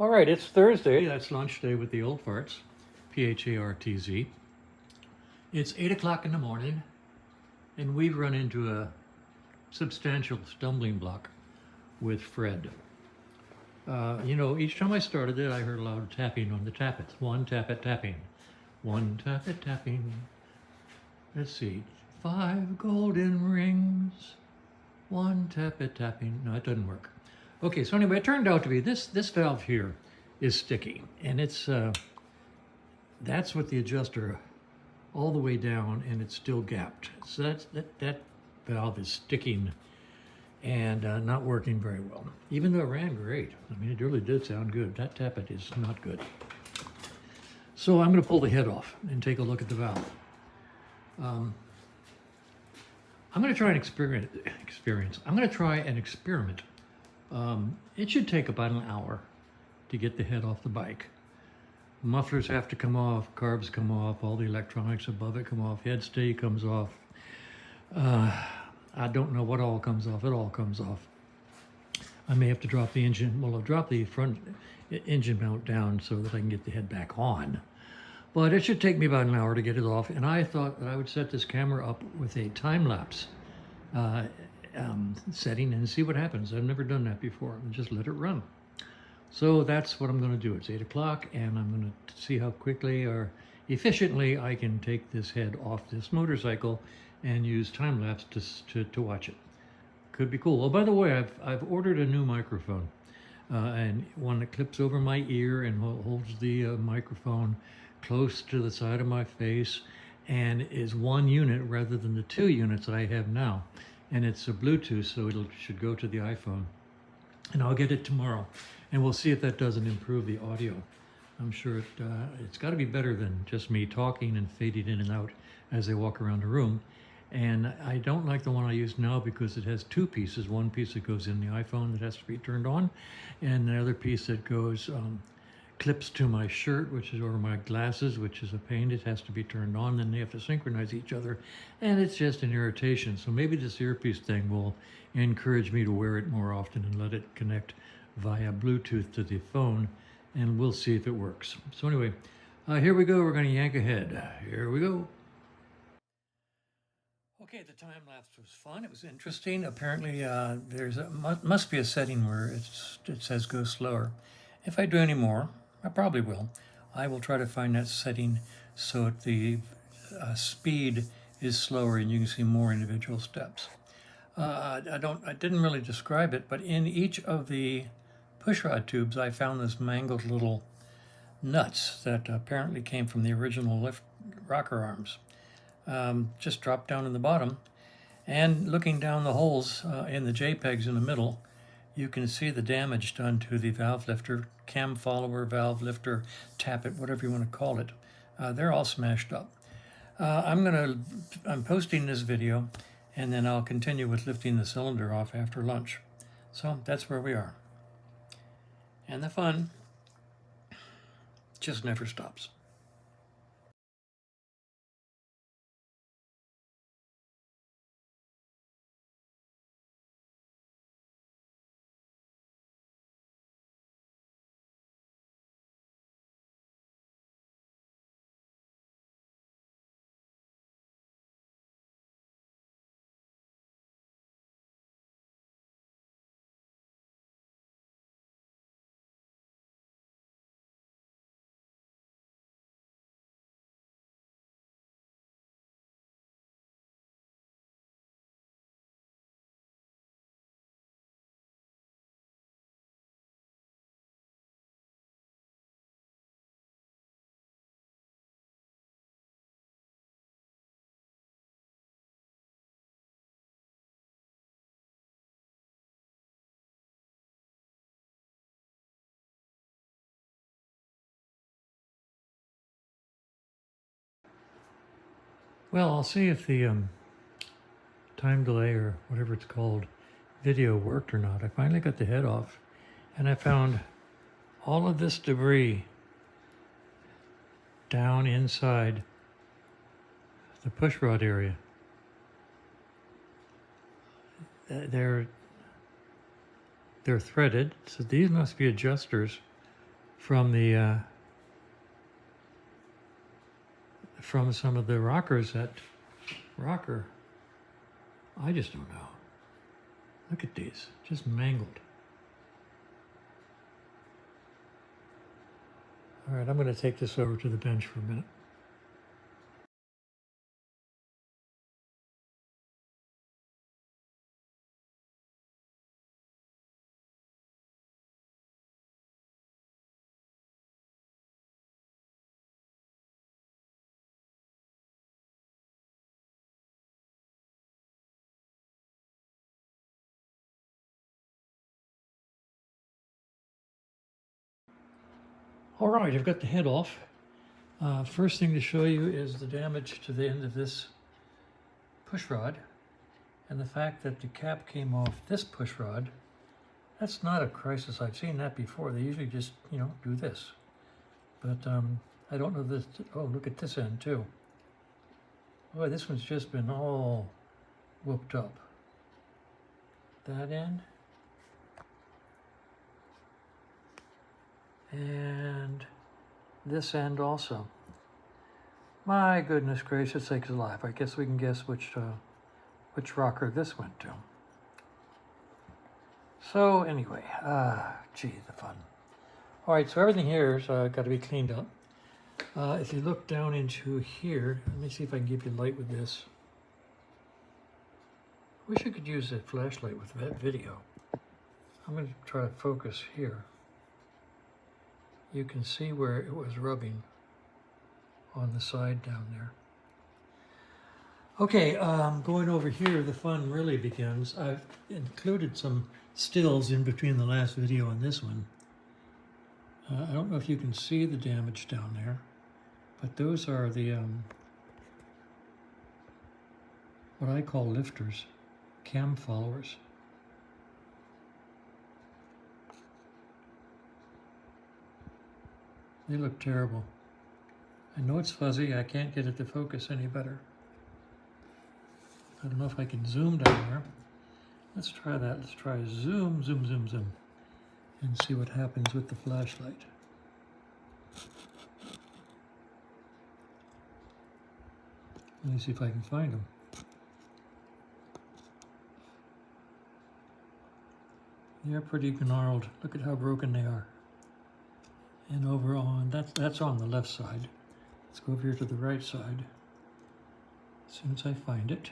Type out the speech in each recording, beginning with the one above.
All right, it's Thursday. That's lunch day with the old farts, P-H-A-R-T-Z. It's 8 o'clock in the morning, and we've run into a substantial stumbling block with Fred. Each time I started it, I heard a loud tapping on the tappets. One tappet tapping. One tappet tapping. Let's see. 5 golden rings. One tappet tapping. No, it doesn't work. Okay, so anyway, it turned out to be this valve here is sticky, and it's that's with the adjuster all the way down, and it's still gapped. So that valve is sticking and not working very well. Even though it ran great, I mean, it really did sound good. That tappet is not good. So I'm going to pull the head off and take a look at the valve. I'm going to try an experience. I'm going to try an experiment. It should take about an hour to get the head off the bike. Mufflers have to come off, carbs come off, all the electronics above it come off, head stay comes off. I don't know what all comes off. It all comes off. I may have to drop the engine. Well, I'll drop the front engine mount down so that I can get the head back on. But it should take me about an hour to get it off. And I thought that I would set this camera up with a time-lapse setting and see what happens. I've never done that before. And just let it run. So that's what I'm going to do. It's 8 o'clock, and I'm going to see how quickly or efficiently I can take this head off this motorcycle and use time-lapse to watch it. Could be cool. Oh, by the way, I've ordered a new microphone, and one that clips over my ear and holds the microphone close to the side of my face, and is one unit rather than the 2 units that I have now. And it's a Bluetooth, so it should go to the iPhone. And I'll get it tomorrow, and we'll see if that doesn't improve the audio. I'm sure it's got to be better than just me talking and fading in and out as I walk around the room. And I don't like the one I use now because it has 2 pieces. One piece that goes in the iPhone that has to be turned on, and the other piece that goes clips to my shirt, which is over my glasses, which is a pain. It has to be turned on, then they have to synchronize each other, and it's just an irritation. So maybe this earpiece thing will encourage me to wear it more often and let it connect via Bluetooth to the phone, and we'll see if it works. So anyway, here we go. We're going to yank ahead. Here we go. Okay, the time lapse was fun. It was interesting. Apparently, must be a setting where it says go slower. If I do any more, I probably will. I will try to find that setting so that the speed is slower and you can see more individual steps. I didn't really describe it, but in each of the pushrod tubes, I found this mangled little nuts that apparently came from the original lift rocker arms. Just dropped down in the bottom, and looking down the holes in the JPEGs in the middle, you can see the damage done to the valve lifter, cam follower, valve lifter, tappet, whatever you want to call it. They're all smashed up. I'm posting this video, and then I'll continue with lifting the cylinder off after lunch. So that's where we are. And the fun just never stops. Well, I'll see if the time delay or whatever it's called video worked or not. I finally got the head off, and I found all of this debris down inside the pushrod area. They're threaded, so these must be adjusters from the from some of the rockers at Rocker. I just don't know. Look at these, just mangled. All right, I'm going to take this over to the bench for a minute. All right, I've got the head off. First thing to show you is the damage to the end of this push rod, and the fact that the cap came off this push rod. That's not a crisis. I've seen that before. They usually just, you know, do this. But I don't know this. Oh, look at this end too. Boy, this one's just been all whooped up. That end. And this end also. My goodness gracious sakes alive. I guess we can guess which rocker this went to. So anyway, gee, the fun. All right, so everything here is got to be cleaned up. If you look down into here, let me see if I can give you light with this. Wish I could use a flashlight with that video. I'm going to try to focus here. You can see where it was rubbing on the side down there. Okay, going over here, the fun really begins. I've included some stills in between the last video and this one. I don't know if you can see the damage down there, but those are the what I call lifters, cam followers. They look terrible. I know it's fuzzy. I can't get it to focus any better. I don't know if I can zoom down there. Let's try that. Let's try zoom, zoom, zoom, zoom, and see what happens with the flashlight. Let me see if I can find them. They're pretty gnarled. Look at how broken they are. And over on, that's on the left side. Let's go over here to the right side. As soon as I find it.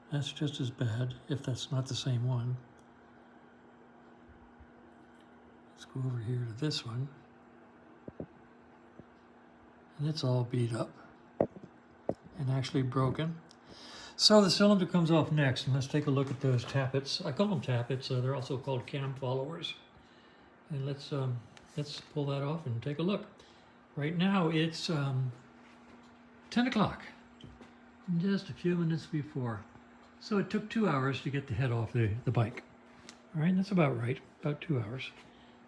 That's just as bad, if that's not the same one. Let's go over here to this one. And it's all beat up and actually broken. So the cylinder comes off next, and let's take a look at those tappets. I call them tappets. They're also called cam followers. And let's pull that off and take a look. Right now it's 10 o'clock, just a few minutes before. So it took 2 hours to get the head off the bike. All right, that's about right, about 2 hours.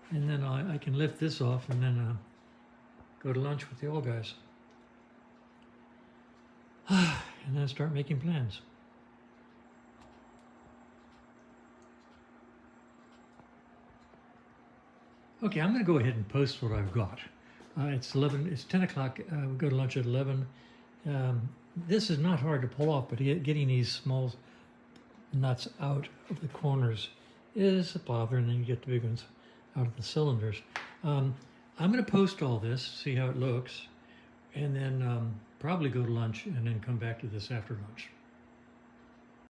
And then I can lift this off and then go to lunch with the old guys. And then start making plans. Okay, I'm going to go ahead and post what I've got. It's 10 o'clock. We go to lunch at 11. This is not hard to pull off, but getting these small nuts out of the corners is a bother, and then you get the big ones out of the cylinders. I'm going to post all this, see how it looks, and then probably go to lunch and then come back to this after lunch.